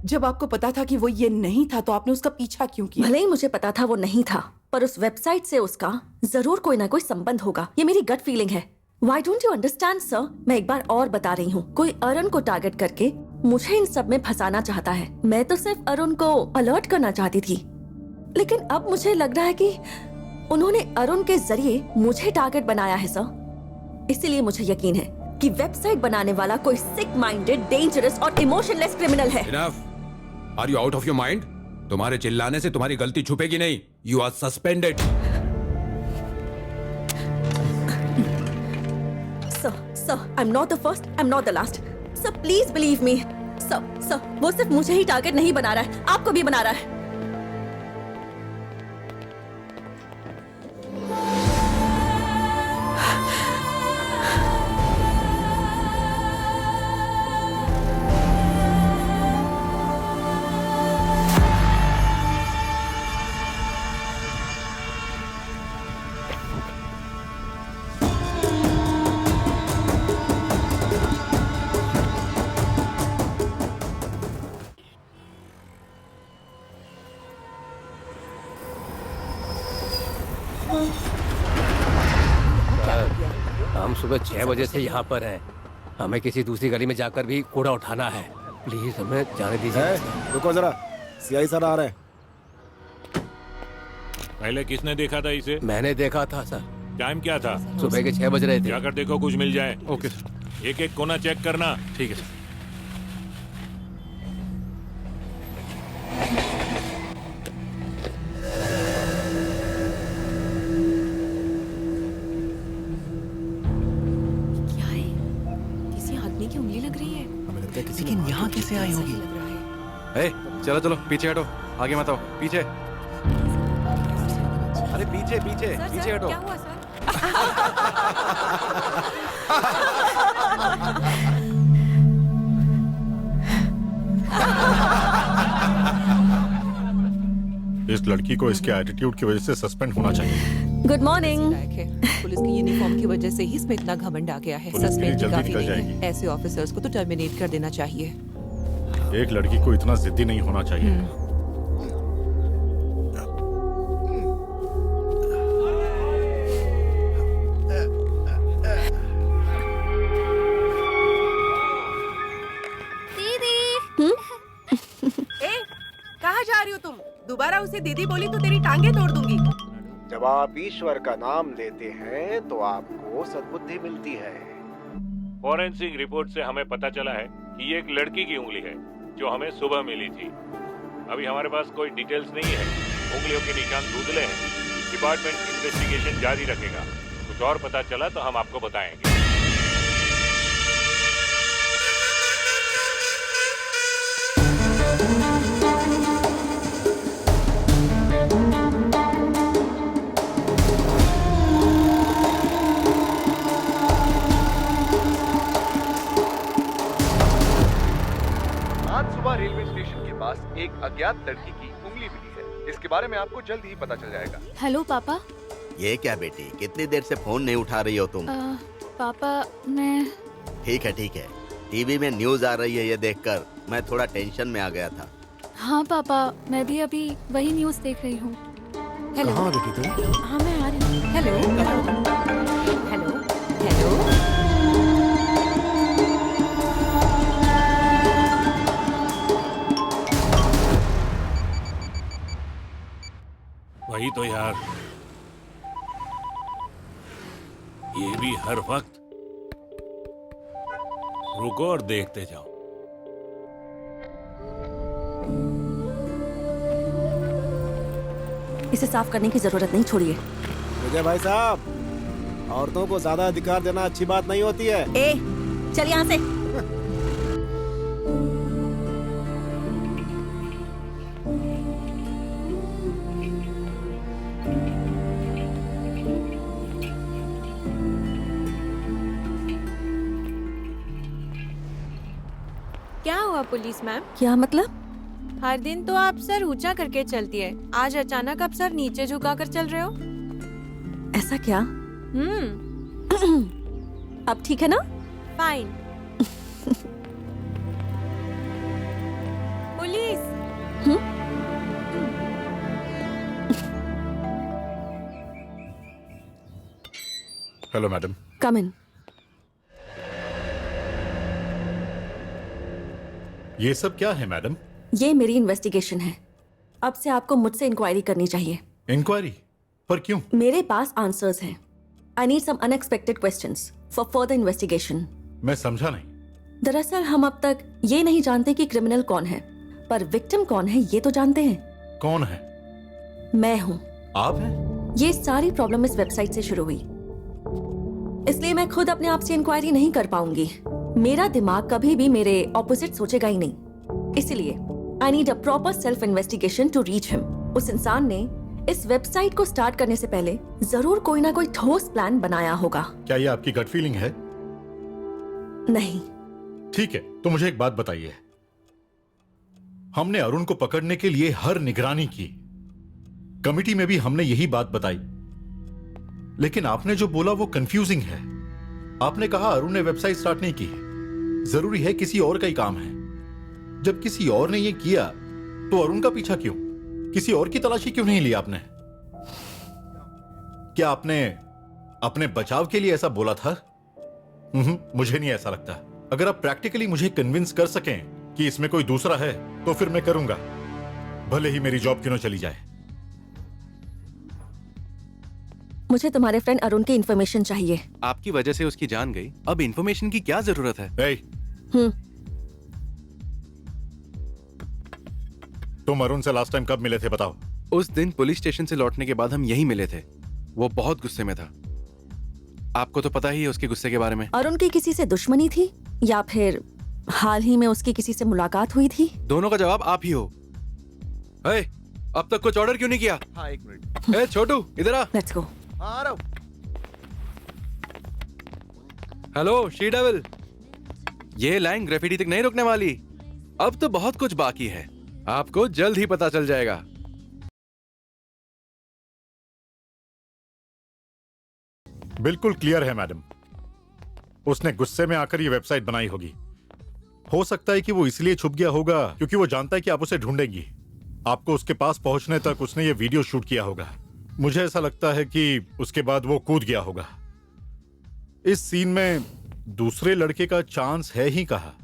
जब आपको पता था कि वो ये नहीं था तो आपने उसका पीछा क्यों किया? भले ही मुझे पता था वो नहीं था, पर उस वेबसाइट से उसका जरूर कोई ना कोई संबंध होगा। ये मेरी गट फीलिंग है। Why don't you understand, sir? मैं एक बार और बता रही हूँ, कोई अरुण को टारगेट करके मुझे इन सब में फंसाना चाहता है। मैं तो सिर्फ अरुण को अलर्ट करना चाहती थी, लेकिन अब मुझे लग रहा है कि उन्होंने अरुण के जरिए मुझे टारगेट बनाया है सर। इसीलिए मुझे यकीन है कि वेबसाइट बनाने वाला कोई सिक माइंडेड, डेंजरस और इमोशनलेस क्रिमिनल है। Enough. Are you out of your mind? तुम्हारे चिल्लाने से तुम्हारी गलती छुपेगी नहीं। You are suspended. Sir, I'm not the first, I'm not the last. Sir, please believe me. Sir, वो सिर्फ मुझे ही टारगेट नहीं बना रहा है, आपको भी बना रहा है। हम सुबह 6 बजे से यहाँ पर हैं। हमें किसी दूसरी गली में जाकर भी कूड़ा उठाना है। प्लीज हमें जाने दीजिए। रुको जरा, सीआई सर आ रहे हैं। पहले किसने देखा था इसे? मैंने देखा था सर। टाइम क्या था? सुबह के 6 बज रहे थे। जाकर देखो कुछ मिल जाए। Okay sir. एक एक कोना चेक करना। ठीक है सर। क्या है? किसी आदमी की उंगली लग रही है। लेकिन यहाँ कैसे आई होगी? लग रहा है। चलो चलो पीछे हटो, आगे मत आओ, पीछे। अरे पीछे पीछे पीछे हटो। क्या हुआ सर? इस लड़की को इसके एटीट्यूड की वजह से सस्पेंड होना चाहिए। Good morning. पुलिस की यूनिफॉर्म की वजह से ही इसमें इतना घमंड आ गया है। पुलिस भी सस्पेंड जल्दी काफी निकल नहीं है। जाएगी। ऐसे ऑफिसर्स को तो टर्मिनेट कर देना चाहिए। एक लड़की को इतना जिद्दी नहीं होना चाहिए। कहाँ जा रही हो तुम? दोबारा उसे दीदी बोली तो तेरी टांगे तोड़ दूंगी। जब आप ईश्वर का नाम लेते हैं तो आपको सद्बुद्धि मिलती है। फॉरेंसिक रिपोर्ट से हमें पता चला है कि ये एक लड़की की उंगली है जो हमें सुबह मिली थी। अभी हमारे पास कोई डिटेल्स नहीं है। उंगलियों के निशान धुंधले हैं। डिपार्टमेंट इन्वेस्टिगेशन जारी रखेगा। कुछ और पता चला तो हम आपको बताएंगे। आज सुबह रेलवे स्टेशन के पास एक अज्ञात लड़की की उंगली मिली है। इसके बारे में आपको जल्द ही पता चल जाएगा। हेलो पापा। ये क्या बेटी, कितनी देर से फोन नहीं उठा रही हो तुम? पापा मैं ठीक है। टीवी में न्यूज आ रही है, ये देखकर मैं थोड़ा टेंशन में आ गया था। हाँ पापा, मैं भी अभी वही न्यूज़ देख रही हूँ। हेलो। कहाँ बेटी तुम? हाँ मैं आ रही हूँ। Hello hello hello. वही तो यार, ये भी हर वक्त रुको और देखते जाओ। इसे साफ करने की जरूरत नहीं, छोड़िए। विजय भाई साहब, औरतों को ज्यादा अधिकार देना अच्छी बात नहीं होती है। ए, चल यहाँ से। क्या हुआ पुलिस मैम? क्या मतलब? हर दिन तो आप सर ऊंचा करके चलती है, आज अचानक आप सर नीचे झुकाकर चल रहे हो। ऐसा क्या? अब ठीक है ना? Fine. Police hello madam. Come in. ये सब क्या है मैडम? ये मेरी इन्वेस्टिगेशन है। अब से आपको मुझसे इंक्वायरी करनी चाहिए। इंक्वायरी? पर क्यों? मेरे पास आंसर्स हैं। I need some unexpected questions for further investigation. मैं समझा नहीं। दरअसल हम अब तक ये नहीं जानते कि क्रिमिनल कौन है, पर विक्टिम कौन है ये तो जानते हैं। कौन है? मैं हूँ। आप हैं? ये सारी प्रॉब्लम इस वेबसाइट से शुरू हुई, इसलिए मैं खुद अपने आप से इंक्वायरी नहीं कर पाऊंगी। मेरा दिमाग कभी भी मेरे ऑपोजिट सोचेगा ही नहीं। इसलिए I need a proper self investigation to reach him. उस इंसान ने इस वेबसाइट को स्टार्ट करने से पहले जरूर कोई ना कोई ठोस प्लान बनाया होगा। क्या ये आपकी गट फीलिंग है? नहीं। ठीक है, तो मुझे एक बात बताइए। हमने अरुण को पकड़ने के लिए हर निगरानी की, कमिटी में भी हमने यही बात बताई, लेकिन आपने जो बोला वो कंफ्यूजिंग है। आपने कहा अरुण ने वेबसाइट स्टार्ट नहीं की, जरूरी है किसी और का ही काम है। जब किसी और ने ये किया तो अरुण का पीछा क्यों? किसी और की तलाशी क्यों नहीं ली आपने? क्या आपने अपने बचाव के लिए ऐसा बोला था? मुझे नहीं ऐसा लगता। अगर आप प्रैक्टिकली मुझे कन्विंस कर सकें कि इसमें कोई दूसरा है तो फिर मैं करूंगा, भले ही मेरी जॉब क्यों न चली जाए। मुझे तुम्हारे फ्रेंड अरुण की इंफॉर्मेशन चाहिए। आपकी वजह से उसकी जान गई, अब इंफॉर्मेशन की क्या जरूरत है? तुम अरुण से लास्ट टाइम कब मिले थे बताओ? उस दिन पुलिस स्टेशन से लौटने के बाद हम यहीं मिले थे। वो बहुत गुस्से में था। आपको तो पता ही है उसके गुस्से के बारे में। अरुण की किसी से दुश्मनी थी या फिर हाल ही में उसकी किसी से मुलाकात हुई थी? दोनों का जवाब आप ही हो। अब तक कुछ ऑर्डर क्यों नहीं किया? हाँ, एक मिनट। छोटू इधर आ। Let's go. आ रहा हूं। हेलो शी डेविल, ये लाइन ग्रेफिटी तक नहीं रुकने वाली। अब तो बहुत कुछ बाकी है, आपको जल्द ही पता चल जाएगा। बिल्कुल क्लियर है मैडम, उसने गुस्से में आकर ये वेबसाइट बनाई होगी। हो सकता है कि वो इसलिए छुप गया होगा क्योंकि वो जानता है कि आप उसे ढूंढेंगी। आपको उसके पास पहुंचने तक उसने ये वीडियो शूट किया होगा। मुझे ऐसा लगता है कि उसके बाद वो कूद गया होगा। इस सीन में दूसरे लड़के का चांस है ही कहाँ?